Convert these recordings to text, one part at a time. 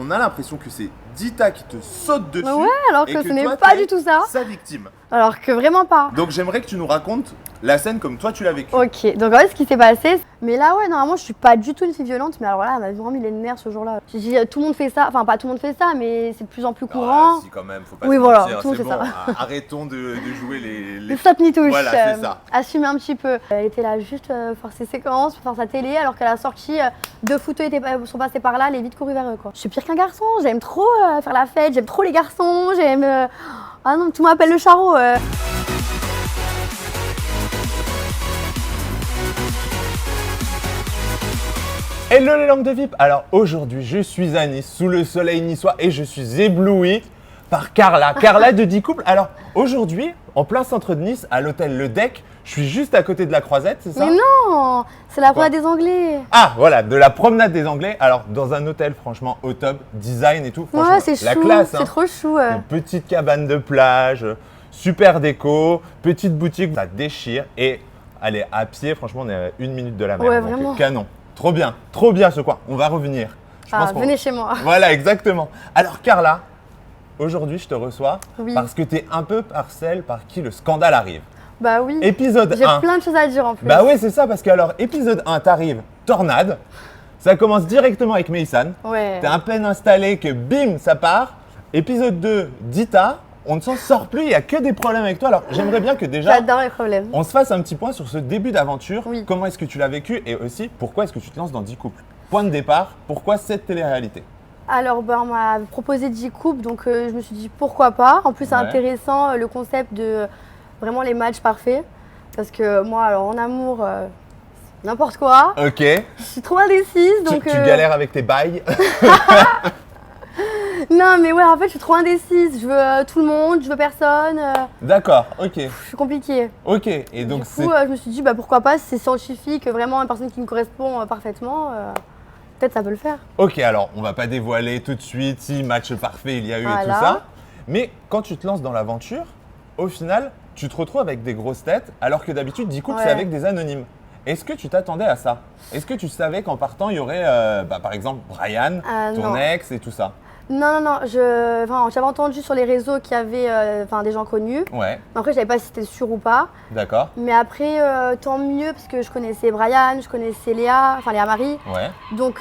on a l'impression que c'est Dita qui te saute dessus. Ouais, alors et que ce n'est toi, pas t'es du tout ça. sa victime. Alors que vraiment pas. Donc j'aimerais que tu nous racontes la scène comme toi tu l'as vécue. Ok, donc en fait ce qui s'est passé, mais là ouais normalement je suis pas du tout une fille violente, mais alors là elle m'a vraiment mis les nerfs ce jour-là. J'ai dit tout le monde fait ça, enfin pas tout le monde fait ça, mais c'est de plus en plus courant. Ah, si quand même, faut pas Oui, se voilà, mentir, tout le c'est monde bon. fait Arrêtons de jouer les... Le stop ni touche, Voilà, c'est ça. assumer un petit peu. Elle était là juste faire ses séquences, pour faire sa télé, alors qu'à la sortie, deux fouteux sont passés par là, elle est vite courue vers eux quoi. Je suis pire qu'un garçon, j'aime trop faire la fête, j'aime trop les garçons, j'aime... Ah non, tout m'appelle le charreau. Hello les langues de VIP. Alors aujourd'hui je suis à Nice, sous le soleil niçois et je suis ébloui par Carla. Carla de 10 couples. Alors aujourd'hui, en plein centre de Nice, à l'hôtel Le Deck, je suis juste à côté de la Croisette, c'est ça? Mais non, c'est la Quoi promenade des Anglais. Ah voilà, de la promenade des Anglais. Alors dans un hôtel franchement au top, design et tout. Franchement, Ouais, c'est la chou, classe. c'est trop chou. Une petite cabane de plage, super déco, petite boutique, ça déchire. Et allez, à pied, franchement, on est à 1 minute de la mer. Ouais, donc, vraiment. Canon. Trop bien ce coin. On va revenir. Je pense qu'on- Venez chez moi. Voilà, exactement. Alors Carla, aujourd'hui je te reçois Oui. parce que tu es un peu par celle par qui le scandale arrive. Bah oui. Épisode J'ai 1. plein de choses à dire en plus. Bah oui, c'est ça, parce que alors, épisode 1, t'arrives, tornade. Ça commence directement avec Meissan. Ouais. T'es à peine installé que bim, ça part. Épisode 2, Dita. On ne s'en sort plus, il n'y a que des problèmes avec toi. Alors, j'aimerais bien que déjà, J'adore les problèmes. on se fasse un petit point sur ce début d'aventure. Oui. Comment est-ce que tu l'as vécu et aussi, pourquoi est-ce que tu te lances dans 10 couples? Point de départ, pourquoi cette télé-réalité? Alors, on m'a proposé 10 couples, donc je me suis dit pourquoi pas. En plus, c'est Ouais. intéressant le concept de vraiment les matchs parfaits. Parce que moi, alors en amour, n'importe quoi. Ok. Je suis trop indécise, donc. Tu galères avec tes bails. Non, mais ouais, en fait, je suis trop indécise. Je veux tout le monde, je veux personne. D'accord, ok. Je suis compliquée. Ok. Et donc, Du coup, je me suis dit bah pourquoi pas, si c'est scientifique, vraiment une personne qui me correspond parfaitement, peut-être ça peut le faire. Ok, alors on va pas dévoiler tout de suite si match parfait il y a eu et tout Voilà. ça. Mais quand tu te lances dans l'aventure, au final, tu te retrouves avec des grosses têtes, alors que d'habitude, 10 couples, c'est Ouais. avec des anonymes. Est-ce que tu t'attendais à ça? Est-ce que tu savais qu'en partant, il y aurait, par exemple, Brian, ton Non. ex et tout ça? Non, j'avais entendu sur les réseaux qu'il y avait des gens connus. Ouais, Après, je savais pas si c'était sûr ou pas. d'accord. Mais après, tant mieux, parce que je connaissais Brian, je connaissais Léa Marie. Ouais. Donc,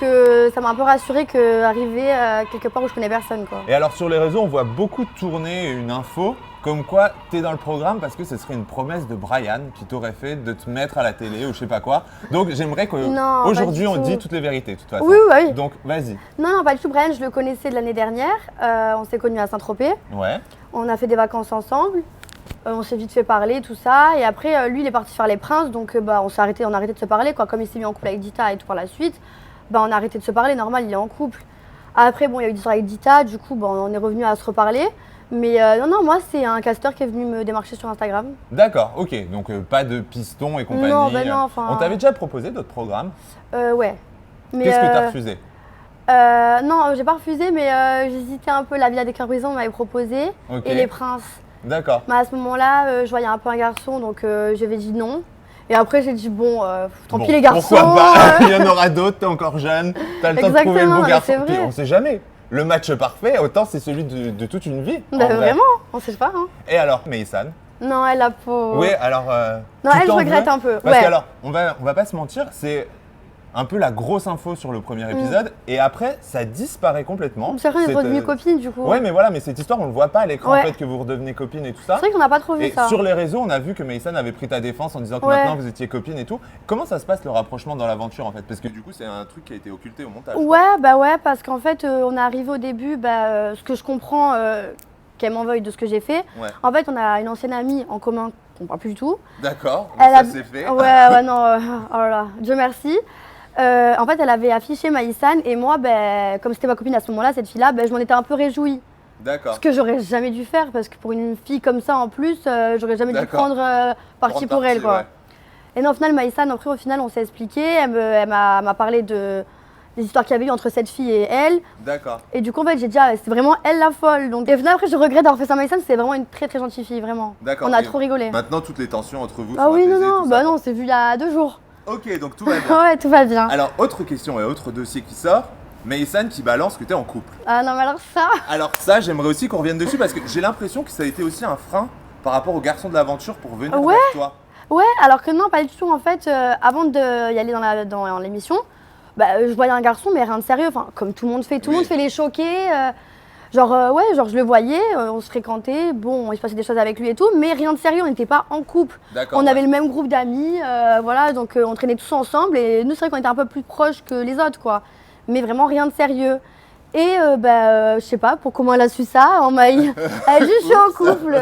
ça m'a un peu rassurée qu'arriver quelque part où je connais personne, quoi. Et alors sur les réseaux, on voit beaucoup tourner une info comme quoi tu es dans le programme parce que ce serait une promesse de Brian qui t'aurait fait de te mettre à la télé ou je sais pas quoi. Donc j'aimerais Non, pas qu'aujourd'hui du on tout. dit toutes les vérités de toute façon. Oui, oui. Donc vas-y. Non, pas du tout. Brian, je le connaissais de l'année dernière. On s'est connus à Saint-Tropez. Ouais. On a fait des vacances ensemble. On s'est vite fait parler, tout ça. Et après, lui, il est parti faire les princes. Donc, on a arrêté de se parler, quoi. Comme il s'est mis en couple avec Dita et tout par la suite, on a arrêté de se parler. Normal, il est en couple. Après, il y a eu des histoires avec Dita. Du coup, on est revenu à se reparler. Mais non, moi, c'est un casteur qui est venu me démarcher sur Instagram. D'accord, ok. Donc pas de piston et compagnie. Non, bah non, enfin- On t'avait déjà proposé d'autres programmes. Ouais. Mais, Qu'est-ce que tu as refusé? Non, j'ai pas refusé, mais j'hésitais un peu. La Villa des Cœurs Brisants m'avait proposé. Ok. Et les princes. D'accord. Mais à ce moment-là, je voyais un peu un garçon, donc j'avais dit non. Et après, j'ai dit bon, tant Bon, pis les garçons. Pourquoi pas? Il y en aura d'autres, t'es encore jeune, t'as le temps de trouver le Exactement, beau mais garçon. c'est vrai. Puis on sait jamais. Le match parfait, autant c'est celui de toute une vie. en Bah, vrai. vraiment, on sait pas. Hein. Et alors, Meissan? Non, elle a peau. Oui, alors. Non, tu elle, je t'en regrette veux un peu. Parce Ouais. que alors, on va pas se mentir, c'est un peu la grosse info sur le premier épisode, et après, ça disparaît complètement. C'est vrai, on est Cette, redevenus copines du coup. Ouais, mais voilà, mais cette histoire, on le voit pas à l'écran, Ouais. en fait, que vous redevenez copines et tout ça. C'est vrai qu'on n'a pas trop vu Et ça. sur les réseaux, on a vu que Meissan avait pris ta défense en disant que Ouais. maintenant vous étiez copines et tout. Comment ça se passe le rapprochement dans l'aventure en fait? Parce que du coup, c'est un truc qui a été occulté au montage. Ouais, parce qu'en fait, on est arrivé au début, ce que je comprends, qu'elle m'en veuille de ce que j'ai fait. Ouais. En fait, on a une ancienne amie en commun qu'on ne parle plus du tout. D'accord, Elle ça a- c'est fait. Ouais, non, oh là là, Dieu merci. En fait, elle avait affiché Maïsan et moi, comme c'était ma copine à ce moment-là, cette fille-là, je m'en étais un peu réjouie. D'accord. Ce que j'aurais jamais dû faire parce que pour une fille comme ça en plus, j'aurais jamais dû D'accord. prendre parti Prendre pour elle, quoi. ouais. Et non, au final, Maïsan, après, au final, on s'est expliqué. Elle m'a parlé des histoires qu'il y avait eu entre cette fille et elle. D'accord. Et du coup, en fait, j'ai dit, c'est vraiment elle la folle. Donc, et au final, après, je regrette d'avoir fait ça à Maïsan. C'est vraiment une très très gentille fille, vraiment. D'accord. On a Et trop rigolé. Maintenant, toutes les tensions entre vous Ah sont oui, non, apaisées, non, tout ça, non, c'est vu il y a 2 jours. Ok, donc tout va bien. Ouais, tout va bien. Alors, autre question et autre dossier qui sort. Maësan qui balance que t'es en couple. Ah non, mais alors ça. Alors ça, j'aimerais aussi qu'on revienne dessus parce que j'ai l'impression que ça a été aussi un frein par rapport aux garçons de l'aventure pour venir Ouais. vers toi. Ouais, alors que non, pas du tout. En fait, avant d'y aller dans l'émission, je voyais un garçon, mais rien de sérieux. Enfin, comme tout le monde fait. Tout le monde fait les choquer. Ouais, je le voyais, on se fréquentait. Bon, il se passait des choses avec lui et tout, mais rien de sérieux. On n'était pas en couple. D'accord. On avait le même groupe d'amis, voilà, donc on traînait tous ensemble. Et nous, c'est vrai qu'on était un peu plus proches que les autres, quoi. Mais vraiment rien de sérieux. Et je sais pas pour comment elle a su ça. Elle a dit je suis en couple.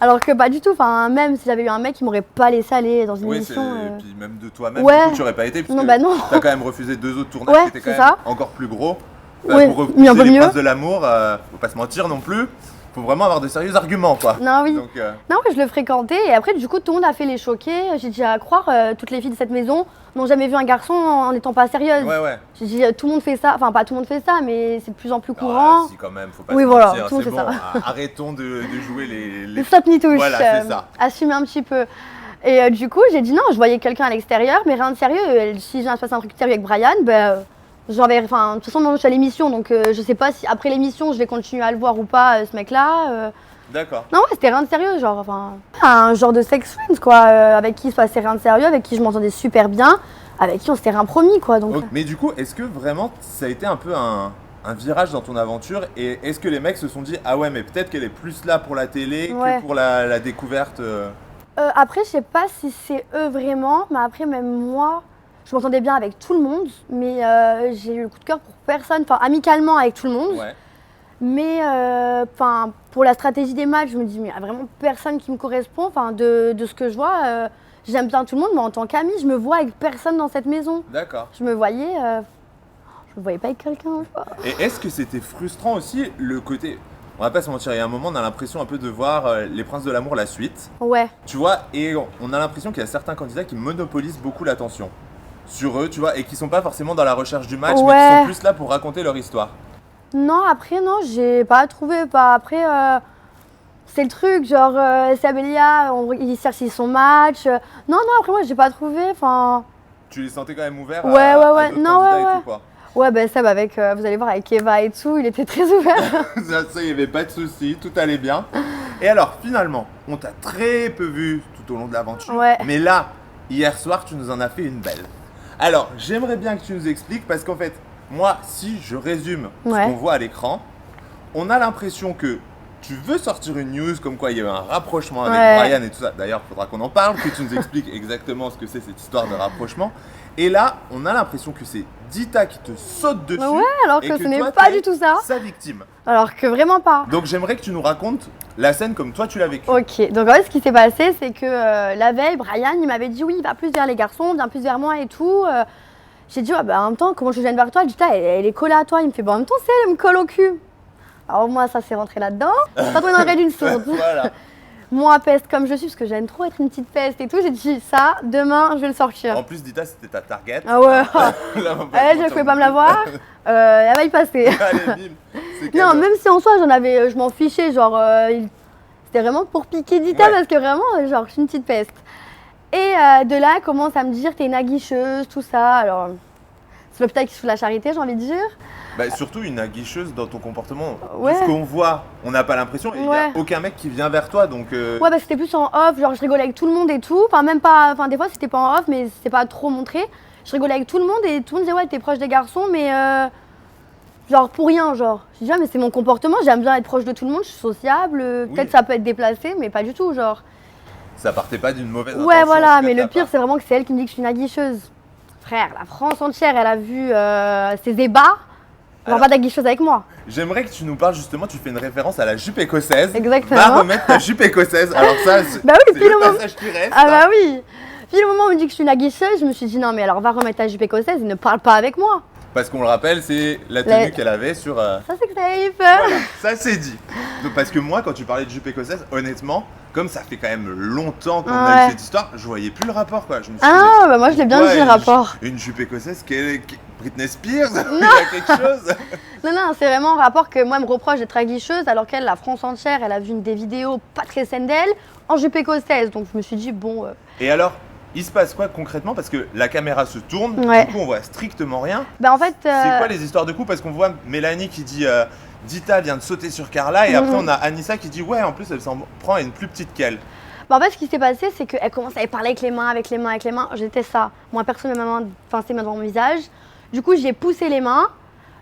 Alors que pas du tout. Enfin, même si j'avais eu un mec, il m'aurait pas laissé aller dans une émission. Et puis même de toi-même, Ouais. du coup, tu aurais pas été puisque Non, non. t'as quand même refusé 2 autres tournages Ouais, qui étaient quand c'est même ça. encore plus gros. Ouais, Pour mais un refuser peu les mieux. princes de l'amour, faut pas se mentir non plus. Faut vraiment avoir de sérieux arguments, quoi. Non, oui. Donc, Non, je le fréquentais et après, du coup, tout le monde a fait les choquer. J'ai dit à croire, toutes les filles de cette maison n'ont jamais vu un garçon en n'étant pas sérieuse. ouais. J'ai dit, tout le monde fait ça. Enfin, pas tout le monde fait ça, mais c'est de plus en plus courant. Ah, si, quand même, faut pas Oui, se voilà, mentir. tout le C'est monde bon, fait arrêtons de jouer les... Le stop ni touche. Voilà, c'est ça. Assumer un petit peu. Et du coup, j'ai dit non, je voyais quelqu'un à l'extérieur, mais rien de sérieux. Et si je viens de se passer un truc sérieux avec Brian, j'enverrai. Enfin, de toute façon, moi, je suis à l'émission, donc je sais pas si après l'émission, je vais continuer à le voir ou pas, ce mec-là. D'accord. Non, ouais, c'était rien de sérieux, genre, enfin, un genre de sex friends, quoi, avec qui il se passait rien de sérieux, avec qui je m'entendais super bien, avec qui on s'était rien promis, quoi. Donc. Ok, mais du coup, est-ce que vraiment ça a été un peu un virage dans ton aventure et est-ce que les mecs se sont dit ah ouais, mais peut-être qu'elle est plus là pour la télé Ouais. que pour la découverte Après, je sais pas si c'est eux vraiment, mais après, même moi, je m'entendais bien avec tout le monde, mais j'ai eu le coup de cœur pour personne, enfin, amicalement avec tout le monde. Ouais. Mais pour la stratégie des matchs, je me dis, mais il n'y a vraiment personne qui me correspond. Enfin, de ce que je vois, j'aime bien tout le monde, mais en tant qu'amie, je me vois avec personne dans cette maison. D'accord. Je me voyais pas avec quelqu'un. Et est-ce que c'était frustrant aussi le côté. On va pas se mentir, il y a un moment, on a l'impression un peu de voir Les Princes de l'amour la suite. Ouais. Tu vois, et on a l'impression qu'il y a certains candidats qui monopolisent beaucoup l'attention sur eux, tu vois, et qui sont pas forcément dans la recherche du match, mais qui Ouais. sont plus là pour raconter leur histoire. Non, après, non, j'ai pas trouvé. Après, c'est le truc, genre, Sabelia, il cherche son match. Non, après, moi, j'ai pas trouvé. Enfin, Tu les sentais quand même ouverts Ouais, à ouais. d'autres Non, candidats ouais, et ouais. tout, quoi. ouais, Seb, avec, vous allez voir, avec Eva et tout, il était très ouvert. Ça, il n'y avait pas de souci, tout allait bien. Et alors, finalement, on t'a très peu vu tout au long de l'aventure. Ouais. Mais là, hier soir, tu nous en as fait une belle. Alors, j'aimerais bien que tu nous expliques, parce qu'en fait, moi, si je résume ce Ouais. qu'on voit à l'écran, on a l'impression que tu veux sortir une news comme quoi il y a eu un rapprochement avec Ouais. Brian et tout ça. D'ailleurs, il faudra qu'on en parle, que tu nous expliques exactement ce que c'est cette histoire de rapprochement. Et là, on a l'impression que c'est Dita qui te saute dessus. Ouais, alors et que ce n'est toi, pas t'es du tout ça. sa victime. Alors que vraiment pas. Donc j'aimerais que tu nous racontes la scène comme toi tu l'as vécue. Ok, donc en fait, ce qui s'est passé, c'est que la veille, Brian, il m'avait dit oui, il va plus vers les garçons, viens plus vers moi et tout. J'ai dit, en même temps, comment je viens vers toi? Dita, elle est collée à toi. Il me fait, en même temps, elle me colle au cul. Alors moi, ça s'est rentré là-dedans. Pas trop une oreille d'une sourde. Voilà. Moi, peste comme je suis, parce que j'aime trop être une petite peste et tout, j'ai dit ça, demain, je vais le sortir. En plus, Dita, c'était ta target. Ah ouais. Là, on va Elle, je mentir pouvais pas non me la plus. voir. Elle va y passer. Allez, bim. C'est Non, cadeau. même si en soi, je m'en fichais, genre, c'était vraiment pour piquer Dita Ouais. parce que vraiment, genre, je suis une petite peste. Et de là, elle commence à me dire, t'es une aguicheuse, tout ça. Alors, c'est l'hôpital qui se fout de la charité, j'ai envie de dire. Bah, surtout une aguicheuse dans ton comportement. Ouais. Ce qu'on voit, on n'a pas l'impression. Et il n'y Ouais. a aucun mec qui vient vers toi. Donc, Ouais, parce que c'était plus en off, genre, je rigolais avec tout le monde et tout. Enfin, même pas, enfin, des fois, c'était pas en off, mais c'était pas trop montré. Je rigolais avec tout le monde et tout le monde disait, ouais, t'es proche des garçons, mais genre, pour rien, genre. Je dis, ah, mais c'est mon comportement, j'aime bien être proche de tout le monde, je suis sociable. Peut-être ça peut être déplacé, mais pas du tout, genre. ça partait pas d'une mauvaise intention. Ouais, en voilà, tout cas, mais de le ta pire, part. c'est vraiment que c'est elle qui me dit que je suis une aguicheuse. Frère, la France entière, elle a vu ses ébats. Alors- Genre pas d'aguicheuse avec moi. J'aimerais que tu nous parles justement, tu fais une référence à la jupe écossaise. Exactement. Va remettre ta jupe écossaise. Alors ça, c'est Bah oui, c'est puis le le moment- passage qui reste. Ah bah oui. Puis le moment où on me dit que je suis une aguicheuse, je me suis dit non, mais alors va remettre ta jupe écossaise et ne parle pas avec moi. Parce qu'on le rappelle, c'est la tenue Les- qu'elle avait sur... Ça, c'est que safe. Voilà, ça c'est dit. Donc, parce que moi, quand tu parlais de jupe écossaise, honnêtement, comme ça fait quand même longtemps qu'on a Ouais. eu cette histoire, je voyais plus le rapport quoi. Je me suis Ah, bah moi, je l'ai bien ouais, dit, le rapport. Une jupe écossaise, Britney Spears, il y a quelque chose. Non, c'est vraiment un rapport que moi, elle me reproche d'être aguicheuse, alors qu'elle, la France entière, elle a vu des vidéos pas très saines d'elle en jupe écossaise. Donc je me suis dit, bon. Et alors, il se passe quoi concrètement? Parce que la caméra se tourne, Ouais. du coup on voit strictement rien. Bah en fait, C'est quoi les histoires de coups? Parce qu'on voit Mélanie qui dit Dita vient de sauter sur Carla et après on a Anissa qui dit ouais en plus elle s'en prend à une plus petite qu'elle. bah en fait, ce qui s'est passé, c'est qu'elle commence à parler avec les mains, avec les mains, avec les mains. J'étais ça. Moi, personne ne m'a pincé ses mains devant mon visage. Du coup, j'ai poussé les mains.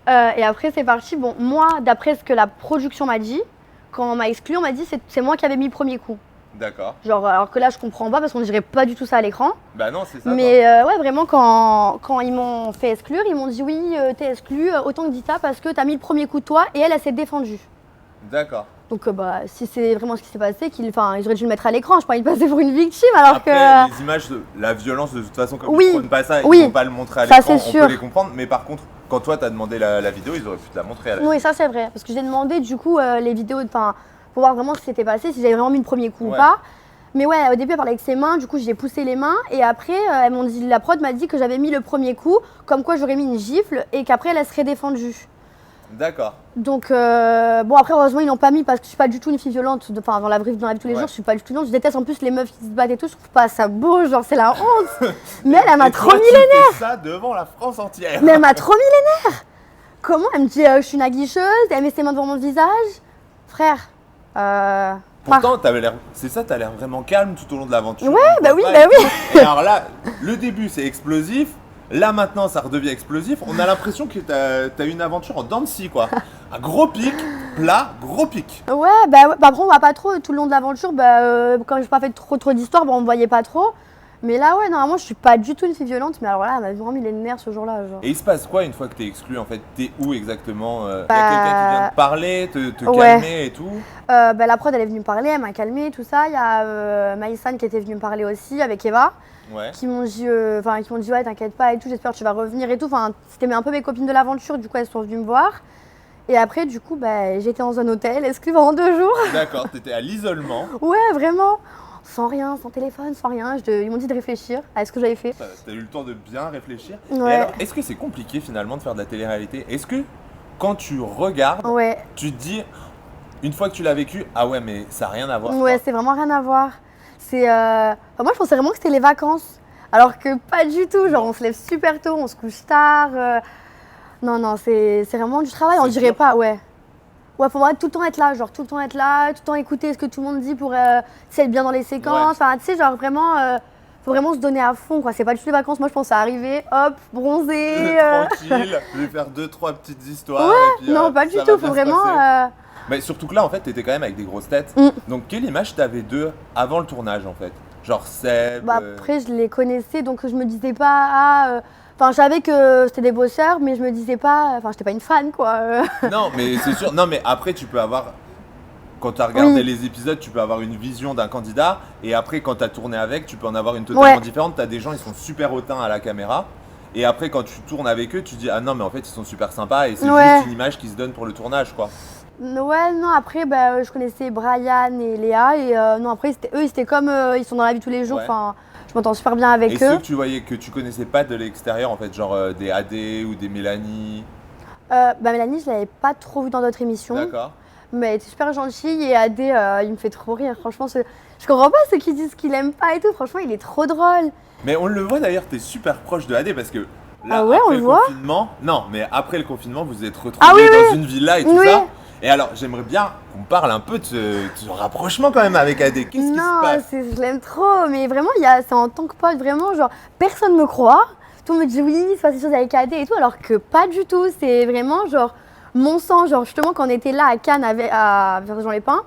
Et après, c'est parti. Bon, moi, d'après ce que la production m'a dit, quand on m'a exclu, on m'a dit c'est moi qui avais mis le premier coup. D'accord. Genre, alors que là, je comprends pas parce qu'on dirait pas du tout ça à l'écran. Bah non, c'est ça. Mais ouais, vraiment, quand ils m'ont fait exclure, ils m'ont dit oui, t'es exclu autant que Dita parce que t'as mis le premier coup de toi et elle s'est défendue. D'accord. Donc, bah, si c'est vraiment ce qui s'est passé, ils auraient dû le mettre à l'écran. Je pas envie de passer pour une victime alors Après, que. les images, la violence, de toute façon, comme Oui, ils ne prônent pas ça, ils oui, ne vont pas le montrer à ça, l'écran, c'est on sûr. peut les comprendre. Mais par contre, quand toi, tu as demandé la vidéo, ils auraient pu te la montrer à la Oui, ça c'est vrai. Parce que j'ai demandé du coup les vidéos, pour voir vraiment ce qui s'était passé, si j'avais vraiment mis le premier coup ou Ouais. pas. Mais ouais, au début, elle parlait avec ses mains, du coup j'ai poussé les mains. Et après, elles m'ont dit, la prod m'a dit que j'avais mis le premier coup, comme quoi j'aurais mis une gifle et qu'après elle serait défendue. D'accord. Donc, bon, après, heureusement, ils l'ont pas mis parce que je suis pas du tout une fille violente. Dans la vie de tous les Ouais. jours, je suis pas du tout violente. Je déteste en plus les meufs qui se battent et tout. Je trouve pas ça beau, genre, c'est la honte. Mais elle m'a Et trop toi, mis tu les fais ça devant la France entière. Mais elle m'a trop mis les nerfs. Comment? Elle me dit je suis une aguicheuse, elle met ses mains devant mon visage. Frère, Pourtant, t'avais l'air, c'est ça, t'as l'air vraiment calme tout au long de l'aventure. Ouais, On bah voit oui, pas bah et oui. tout. Et alors là, le début c'est explosif. Là maintenant, ça redevient explosif. On a l'impression que t'as eu une aventure en dents de scie, quoi. Un gros pic, plat, gros pic. ouais, bah après on voit pas trop tout le long de l'aventure. Comme j'ai pas fait trop d'histoires, on me voyait pas trop. Mais là, ouais, normalement, je suis pas du tout une fille violente. Mais alors là, elle m'a vraiment mis les nerfs ce jour-là. Genre. Et il se passe quoi une fois que t'es exclu en fait? T'es où exactement? Y a Bah, quelqu'un qui vient te parler, te ouais. calmer et tout? La prod, elle est venue me parler, elle m'a calmé, tout ça. Il y a Maïsan qui était venue me parler aussi avec Eva. Ouais. Qui m'ont dit ouais, t'inquiète pas et tout, j'espère que tu vas revenir et tout. Enfin, c'était un peu mes copines de l'aventure, du coup elles sont venues me voir. Et après, du coup, j'étais dans un hôtel, exclu pendant 2 jours. D'accord, t'étais à l'isolement. Ouais, vraiment. Sans rien, sans téléphone, sans rien. Ils m'ont dit de réfléchir à ce que j'avais fait. T'as eu le temps de bien réfléchir. Ouais. Et alors, est-ce que c'est compliqué finalement de faire de la télé-réalité? Est-ce que quand tu regardes, Ouais, tu te dis, une fois que tu l'as vécu, ah ouais, mais ça n'a rien à voir. ouais, quoi. c'est vraiment rien à voir. Moi, je pensais vraiment que c'était les vacances. Alors que pas du tout. Genre, on se lève super tôt, on se couche tard. Non, c'est vraiment du travail, on C'est dirait dur. pas, ouais. Ouais, faut vraiment tout le temps être là, genre tout le temps être là, tout le temps écouter ce que tout le monde dit pour être bien dans les séquences. Enfin, tu sais, genre vraiment, faut vraiment se donner à fond, quoi. C'est pas du tout les vacances. Moi, je pense à arriver, hop, bronzer. Tranquille, je vais faire 2-3 petites histoires. Ouais, et puis, non, pas du ça tout. va Faut bien se vraiment. passer. Mais surtout que là, en fait, t'étais quand même avec des grosses têtes. Mm. Donc, quelle image t'avais d'eux avant le tournage, en fait? Genre Seb. Après, je les connaissais, donc je me disais pas. Enfin, je savais que c'était des bosseurs, mais je me disais pas. Enfin, j'étais pas une fan, quoi. Non, mais c'est sûr. Non, mais après, tu peux avoir. Quand tu as regardé Oui. les épisodes, tu peux avoir une vision d'un candidat. Et après, quand tu as tourné avec, tu peux en avoir une totalement Ouais. différente. Tu as des gens, ils sont super hautains à la caméra. Et après, quand tu tournes avec eux, tu dis, ah non, mais en fait, ils sont super sympas. Et c'est Ouais. juste une image qui se donne pour le tournage, quoi. Ouais, non, après, je connaissais Brian et Léa. Et non, après, eux, c'était comme. Ils sont dans la vie tous les jours. Ouais. Enfin, je m'entends super bien avec Et eux. ceux que tu voyais que tu connaissais pas de l'extérieur, en fait, genre des AD ou des Mélanie. Mélanie, je l'avais pas trop vue dans d'autres émissions. D'accord. Mais elle était super gentille et Adé, il me fait trop rire. Franchement, je comprends pas ceux qui disent qu'il aime pas et tout. Franchement, il est trop drôle. Mais on le voit d'ailleurs, tu es super proche de AD parce que là, Ah ouais, après on le le voit confinement, non, mais après le confinement, vous êtes retrouvés Ah oui, dans oui. une villa et tout Oui. ça. Et alors, j'aimerais bien qu'on parle un peu de ce rapprochement quand même avec AD. Qu'est-ce qui se Non, passe? je l'aime trop. Mais vraiment, c'est en tant que pote, vraiment, genre, personne me croit. Tout le monde me dit oui, il se passe des choses avec Adé et tout, alors que pas du tout. C'est vraiment, genre, mon sang. Genre, justement, quand on était là à Cannes, à Jean-les-Pins,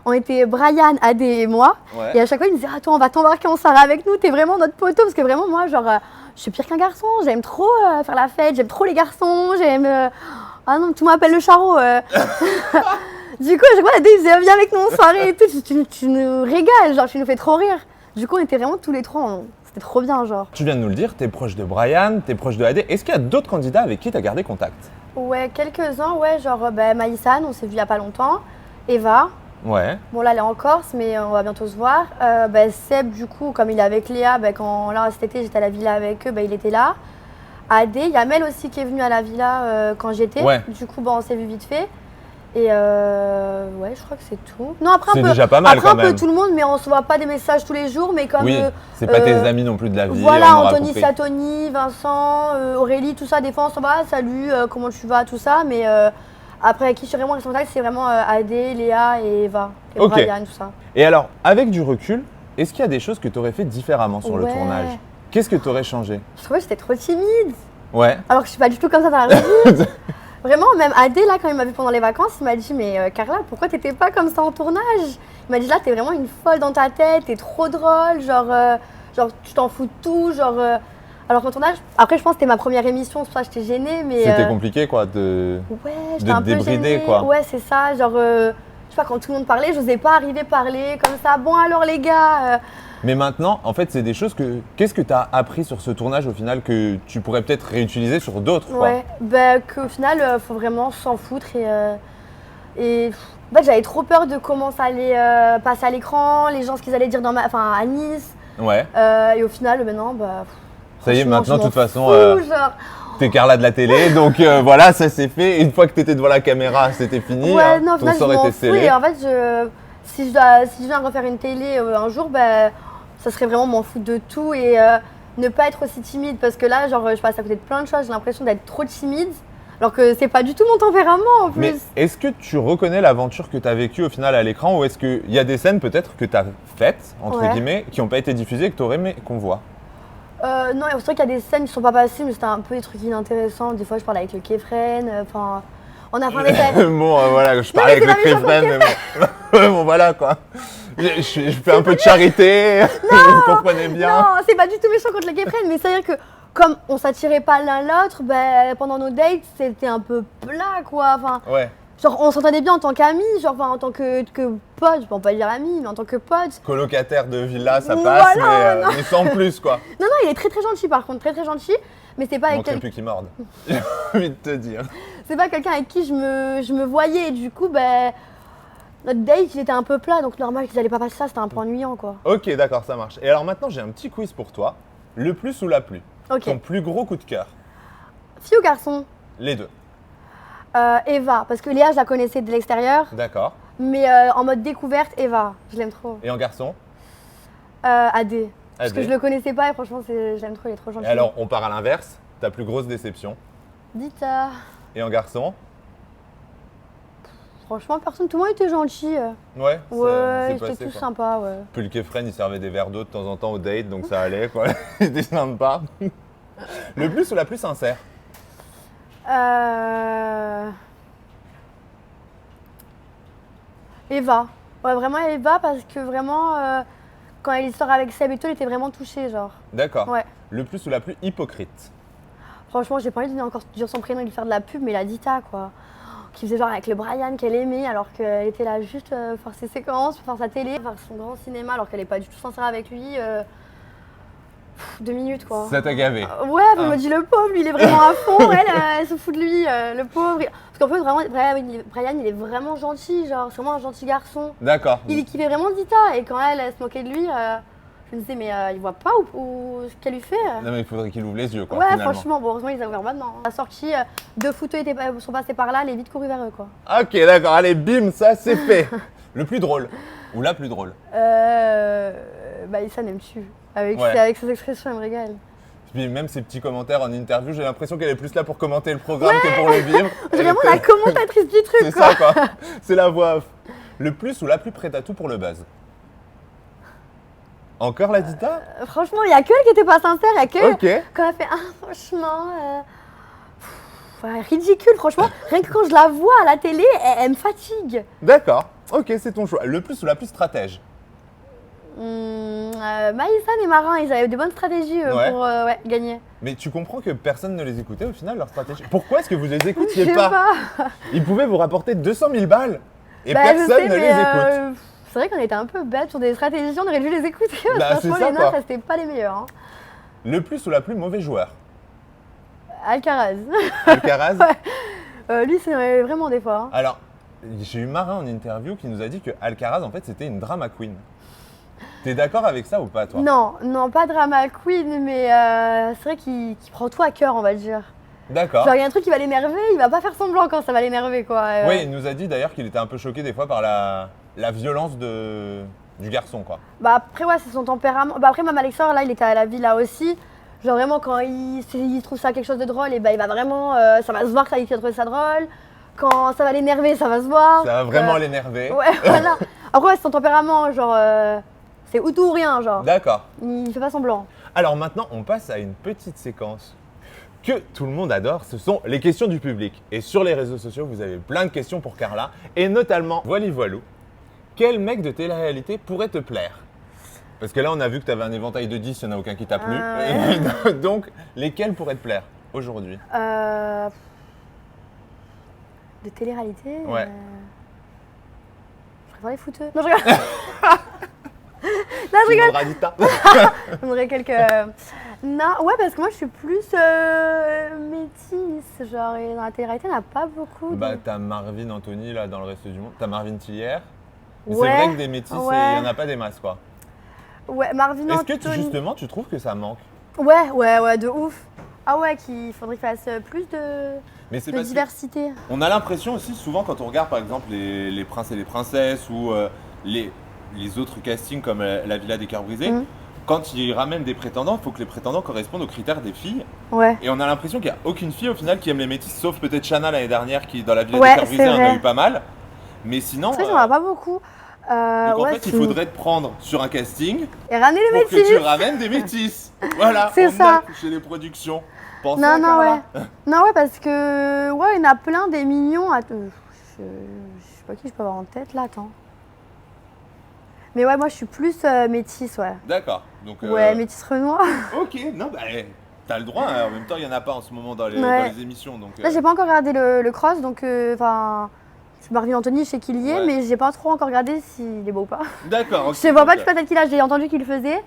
on était Brian, Adé et moi. Ouais. Et à chaque fois, il me disait, attends, on va t'embarquer en Sarah avec nous, t'es vraiment notre poteau. Parce que vraiment, moi, genre, je suis pire qu'un garçon. J'aime trop faire la fête, j'aime trop les garçons, Ah non, tout m'appelle le charreau. Du coup, à chaque fois, Adé, il disait, viens avec nous en soirée et tout. Tu nous régales, genre, tu nous fais trop rire. Du coup, on était vraiment tous les trois, c'était trop bien, genre. Tu viens de nous le dire, tu es proche de Brian, tu es proche de AD. Est-ce qu'il y a d'autres candidats avec qui tu as gardé contact? Ouais, quelques-uns, ouais, genre, Maïsan, on s'est vu il y a pas longtemps. Eva, Ouais. bon là, elle est en Corse, mais on va bientôt se voir. Seb, du coup, comme il est avec Léa, quand là, cet été, j'étais à la villa avec eux, il était là. Adé, il y a Mel aussi qui est venue à la villa quand j'étais. Ouais. Du coup, on s'est vu vite fait. Et ouais, je crois que c'est tout. Non, après C'est déjà pas mal après quand un peu même. tout le monde, mais on se voit pas des messages tous les jours, mais comme Oui, c'est pas tes amis non plus de la vie. voilà, on aura Anthony, compris. Satoni, Vincent, Aurélie, tout ça, des fois on s'en va, salut, comment tu vas, tout ça, mais après avec qui je suis vraiment en contact, c'est vraiment Adé, Léa et Eva, et Ok. Brian, tout ça. Et alors, avec du recul, est-ce qu'il y a des choses que tu aurais fait différemment sur le Ouais. tournage? Qu'est-ce que tu aurais changé? Je trouvais que j'étais trop timide, Ouais. alors que je suis pas du tout comme ça dans la vraie vie. Vraiment, même Adé, là, quand il m'a vu pendant les vacances, il m'a dit, mais Carla, pourquoi t'étais pas comme ça en tournage? Il m'a dit, là, t'es vraiment une folle dans ta tête, t'es trop drôle, genre tu t'en fous de tout, Alors qu'en tournage, après, je pense que c'était ma première émission, c'est pour ça que j'étais gênée, mais... C'était compliqué quoi de. Ouais, de j'étais un te peu débrider, gênée. quoi. Ouais, c'est ça, je sais pas, quand tout le monde parlait, j'osais pas arriver parler comme ça. Bon, alors les gars, Mais maintenant, en fait, c'est des choses que. Qu'est-ce que tu as appris sur ce tournage au final que tu pourrais peut-être réutiliser sur d'autres quoi? ouais, bah, qu'au final, faut vraiment s'en foutre en fait, j'avais trop peur de comment ça allait passer à l'écran, les gens, ce qu'ils allaient dire enfin, à Nice. Ouais. Et au final, maintenant, bah. Ça y est, franchement, maintenant, de je toute m'en façon, fous, genre. t'es Carla de la télé, donc voilà, ça c'est fait. Une fois que t'étais devant la caméra, c'était fini. Ouais, hein, non, au ton final, je sort m'en était fous. scellé. Et en fait, si je viens refaire une télé un jour, bah, ça serait vraiment m'en foutre de tout et ne pas être aussi timide. Parce que là, genre, je passe à côté de plein de choses, j'ai l'impression d'être trop timide. Alors que c'est pas du tout mon tempérament en plus. Mais est-ce que tu reconnais l'aventure que tu as vécue au final à l'écran ou est-ce qu'il y a des scènes peut-être que tu as faites, entre Ouais. guillemets, qui n'ont pas été diffusées et que tu aurais aimé qu'on voit? Non, c'est vrai qu'il y a des scènes qui sont pas passées, mais c'était un peu des trucs inintéressants. Des fois, je parle avec le Kefren. Enfin, on a fait des Bon, voilà, je parlais avec le c'est la même Kefren, mais bon, bon, voilà quoi. Je fais un peu de charité, vous comprenez bien. Non, c'est pas du tout méchant contre le Kefren, mais c'est-à-dire que comme on s'attirait pas l'un l'autre, ben, pendant nos dates, c'était un peu plat, quoi. Enfin, Ouais, genre, on s'entendait bien en tant qu'amis, genre, enfin, en tant que pote, je peux pas dire ami, mais en tant que pote. colocataire de villa, ça passe, Voilà, mais sans plus quoi. Non, non, il est très très gentil par contre, très très gentil, mais c'est pas avec Montrer plus qu'il morde. J'ai envie de te dire. c'est pas quelqu'un avec qui je me voyais, et du coup, ben, notre date, il était un peu plat, donc normal qu'ils allaient pas passer ça, c'était un peu ennuyant, quoi. Ok, d'accord, ça marche. Et alors maintenant, j'ai un petit quiz pour toi. Le plus ou la plus? Ok. Ton plus gros coup de cœur? Fille ou garçon? Les deux. Eva, parce que Léa, je la connaissais de l'extérieur, D'accord. mais en mode découverte, Eva, je l'aime trop. Et en garçon? Adé. Parce que Adé. je le connaissais pas et franchement, je l'aime trop, il est trop gentil. Et alors, on part à l'inverse. Ta plus grosse déception? Dita. Et en garçon? Franchement, personne, tout le monde était gentil. Ouais, Ouais, c'est ils étaient passé, tous quoi. sympas, ouais. Puis le Kefren, il servait des verres d'eau de temps en temps au date, donc ça allait, quoi. Il était sympa. Le plus ou la plus sincère? Eva. Ouais, vraiment Eva, parce que vraiment, quand elle sort avec Seb et tout, elle était vraiment touchée, genre. D'accord. Ouais. Le plus ou la plus hypocrite? Franchement, j'ai pas envie de donner encore dire son prénom et lui faire de la pub, mais la Dita, quoi. Qui faisait genre avec le Brian qu'elle aimait, alors qu'elle était là juste pour faire ses séquences, pour faire sa télé, faire son grand cinéma, alors qu'elle est pas du tout sincère avec lui. 2 minutes, quoi. Ça t'a gavé. Ouais, elle me dit le pauvre, lui il est vraiment à fond, elle se fout de lui, le pauvre. Parce qu'en fait, vraiment, Brian il est vraiment gentil, genre, c'est vraiment un gentil garçon. D'accord. Il kiffait vraiment Dita, et quand elle se moquait de lui, je me disais, mais il voit pas ou ce qu'elle lui fait. Non, mais il faudrait qu'il ouvre les yeux, quoi. Ouais, finalement. franchement, bon, heureusement, ils ont ouvert maintenant. La sortie, 2 photos sont passés par là, elle est vite courue vers eux, quoi. Ok, d'accord. Allez, bim, ça c'est fait. Le plus drôle. Ou la plus drôle. Bah, Issa elle me tue. Ouais. Avec ses expressions, elle me régale. Puis même ces petits commentaires en interview, j'ai l'impression qu'elle est plus là pour commenter le programme que pour le vivre. C'est Elle vraiment était- la commentatrice du truc, C'est quoi. ça, quoi. C'est la voix off. Le plus ou la plus prête à tout pour le buzz? Encore la Dita? Franchement, il y a que elle qui était pas sincère, il y a que Ok. quand elle fait franchement ouais, ridicule, franchement. Rien que quand je la vois à la télé, elle me fatigue. D'accord. Ok, c'est ton choix. Le plus ou la plus stratège? Maïsan et Marin, ils avaient des bonnes stratégies Ouais. pour gagner. Mais tu comprends que personne ne les écoutait au final, leur stratégie. Pourquoi est-ce que vous les Je écoutiez sais pas? pas. Ils pouvaient vous rapporter 200 000 balles et Bah, je personne sais, ne mais, les écoute. c'est vrai qu'on était un peu bêtes sur des stratégies, on aurait dû les écouter. Bah, Franchement, c'est ça, les quoi. notes, c'était pas les meilleures. Hein. Le plus ou la plus mauvais joueur? Alcaraz. Alcaraz? Lui, c'est vraiment des fois. Hein. Alors, j'ai eu Marin en interview qui nous a dit que Alcaraz, en fait, c'était une drama queen. T'es d'accord avec ça ou pas, toi? Non, non, pas drama queen, mais c'est vrai qu'il prend tout à cœur, on va dire. D'accord. Genre, il y a un truc qui va l'énerver, il va pas faire semblant quand ça va l'énerver, quoi. Oui, il nous a dit d'ailleurs qu'il était un peu choqué des fois par la violence du garçon, quoi. Bah après, ouais, c'est son tempérament. Bah après, même Alexandre, là, il était à la villa aussi. Genre vraiment, quand il trouve ça quelque chose de drôle, et bah il va vraiment, ça va se voir que ça, il a trouvé ça drôle. Quand ça va l'énerver, ça va se voir. Ça va vraiment l'énerver. Ouais, voilà. Après, ouais, c'est son tempérament, genre, c'est ou tout ou rien, genre. D'accord. Il fait pas semblant. Alors maintenant, on passe à une petite séquence que tout le monde adore, ce sont les questions du public. Et sur les réseaux sociaux, vous avez plein de questions pour Carla, et notamment, voilou, quel mec de télé-réalité pourrait te plaire? Parce que là, on a vu que tu avais un éventail de 10, il n'y en a aucun qui t'a plu. Ouais. Donc, lesquels pourraient te plaire aujourd'hui? De télé-réalité. Ouais. Je préfère les footeux. Non, je rigole. Non, je rigole. Radita. J'aimerais quelques. Non, ouais, parce que moi je suis plus métisse. Genre, et dans la télé-réalité, il n'y en a pas beaucoup. Bah, t'as Marvin Anthony là dans le reste du monde. T'as Marvin Tillière. Mais Ouais, c'est vrai que des métis, il ouais. n'y en a pas des masses, quoi. Ouais, Marvin Est-ce que Anthony. justement, tu trouves que ça manque? Ouais, de ouf. Ah ouais, qu'il faudrait qu'il fasse plus Mais c'est de parce que diversité. on a l'impression aussi, souvent, quand on regarde par exemple les princes et les princesses ou les autres castings comme la Villa des Cœurs Brisés, Mhm. quand ils ramènent des prétendants, il faut que les prétendants correspondent aux critères des filles. Ouais. Et on a l'impression qu'il n'y a aucune fille au final qui aime les métis, sauf peut-être Shanna l'année dernière qui, dans la Villa Ouais, des Cœurs c'est Brisés, en a vrai. eu pas mal. Mais sinon. C'est vrai, j'en ai pas beaucoup. Donc en ouais, fait, il faudrait te prendre sur un casting Et ramener les pour que métis. tu ramènes des métis. Voilà, C'est on ça. note chez les productions. Pensez Non, à non, Carla. ouais. Non, ouais, parce que. Ouais, il y en a plein des mignons. Je sais pas qui je peux avoir en tête là, attends. Mais ouais, moi je suis plus métisse, ouais. D'accord. Donc, Ouais, métisse Renoir. ok, non, bah, t'as le droit. Hein. En même temps, il n'y en a pas en ce moment dans les, Ouais. dans les émissions. Donc, Là, j'ai pas encore regardé le cross, donc enfin. C'est Marvin Anthony, je sais qu'il y est, Ouais. mais j'ai pas trop encore regardé s'il est beau ou pas. D'accord. ok, Je sais pas donc, du tout tel qu'il a, j'ai entendu qu'il le faisait.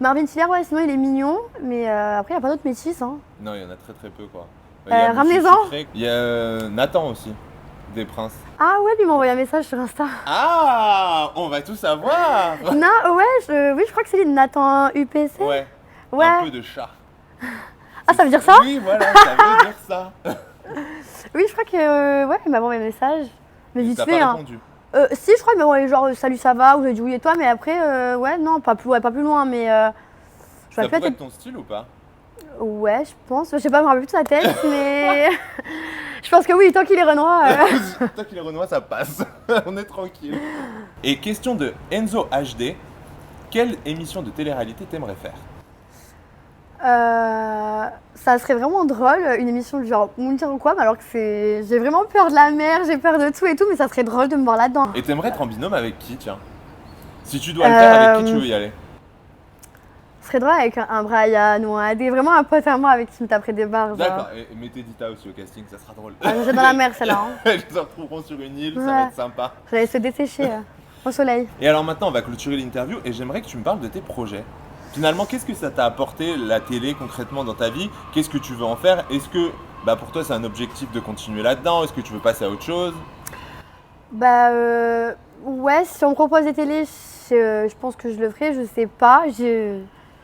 Marvin Tiller, ouais, sinon il est mignon, mais après il n'y a pas d'autres métis. Hein. Non, il y en a très très peu, quoi. Il y a Monsieur ramenez-en. Sucré, il y a Nathan aussi, des Princes. Ah ouais, lui m'a envoyé un message sur Insta. Ah, on va tout savoir. Non, ouais, oui, je crois que c'est lui, Nathan UPC. Ouais. Ouais. Un peu de chat. Ah, ça veut dire ça? Oui, voilà, ça veut dire ça. Oui, je crois que ouais, il m'a envoyé un message. Mais vite T'as fait, pas hein. répondu. Si, je crois qu'il m'a envoyé genre salut, ça va, ou j'ai dit oui et toi, mais après, ouais, non, pas plus loin, mais je Ça vais pourrait peut-être. être ton style ou pas? Ouais, je pense. Je sais pas, je me rappelle plus de sa tête, mais je pense que oui, tant qu'il est Renoir. Tant qu'il est Renoir, ça passe. On est tranquille. Et question de Enzo HD. Quelle émission de télé-réalité t'aimerais faire? Ça serait vraiment drôle, une émission du genre Mountir ou quoi, mais alors que j'ai vraiment peur de la mer, j'ai peur de tout et tout, mais ça serait drôle de me voir là-dedans. Et t'aimerais être en binôme avec qui, tiens? Si tu dois le faire, avec qui tu veux y aller? Ce serait drôle avec un Brian ou vraiment un pote à moi avec qui me taperait des barres. Genre. D'accord, et mettez Dita aussi au casting, ça sera drôle. Ah, c'est dans la mer celle-là. Hein. Elles se retrouveront sur une île, ça Ouais. va être sympa. J'allais se dessécher au soleil. Et alors maintenant, on va clôturer l'interview et j'aimerais que tu me parles de tes projets. Finalement, qu'est-ce que ça t'a apporté la télé concrètement dans ta vie? Qu'est-ce que tu veux en faire? Est-ce que pour toi c'est un objectif de continuer là-dedans? Est-ce que tu veux passer à autre chose? Bah ouais, si on me propose des télés, je pense que je le ferai, je sais pas.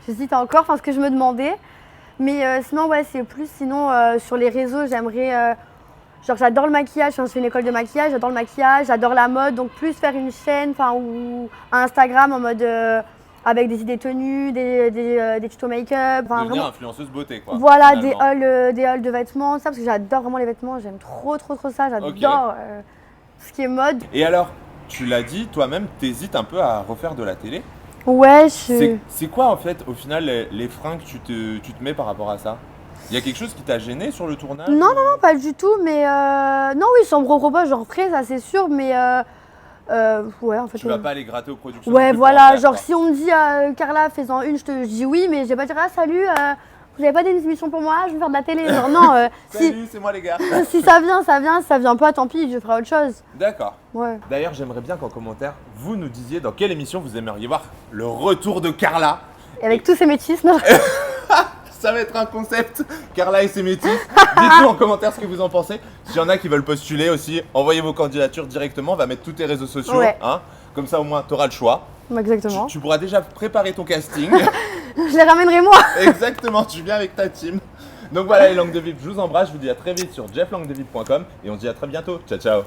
J'hésite encore, enfin ce que je me demandais. Mais sinon ouais, c'est plus sur les réseaux, j'aimerais. Genre j'adore le maquillage, je fais une école de maquillage, j'adore le maquillage, j'adore la mode, donc plus faire une chaîne ou un Instagram en mode avec des idées tenues, des tutos make-up. Enfin, Devenir vraiment, influenceuse beauté, quoi. voilà, finalement. des hauls de vêtements, ça, parce que j'adore vraiment les vêtements, j'aime trop ça, j'adore ce qui est mode. Et alors, tu l'as dit, toi-même, t'hésites un peu à refaire de la télé. Ouais, C'est quoi en fait, au final, les freins que tu te mets par rapport à ça? Il y a quelque chose qui t'a gêné sur le tournage? Non, pas du tout, mais non, oui, si on me propose, j'en referai, ça c'est sûr, mais ouais, en fait. Tu vas pas aller gratter aux productions? Ouais, non plus pour voilà, en faire, genre quoi. si on me dit Carla, fais-en une, je dis oui, mais je vais pas dire ah salut, vous avez pas des émissions pour moi, je veux faire de la télé. Genre non, Salut, c'est moi les gars. si ça vient, si ça vient pas, tant pis, je ferai autre chose. D'accord. Ouais. D'ailleurs, j'aimerais bien qu'en commentaire, vous nous disiez dans quelle émission vous aimeriez voir le retour de Carla. Et avec tous ces métis, non. Ça va être un concept, Carla et ses métis. Dites-nous en commentaire ce que vous en pensez. S'il y en a qui veulent postuler aussi, envoyez vos candidatures directement. On va mettre tous tes réseaux sociaux. Ouais. Hein. Comme ça, au moins, tu auras le choix. Exactement. Tu pourras déjà préparer ton casting. Je les ramènerai moi. Exactement, tu viens avec ta team. Donc voilà les langues de VIP, je vous embrasse, je vous dis à très vite sur jefflanguedevip.com et on se dit à très bientôt. Ciao ciao.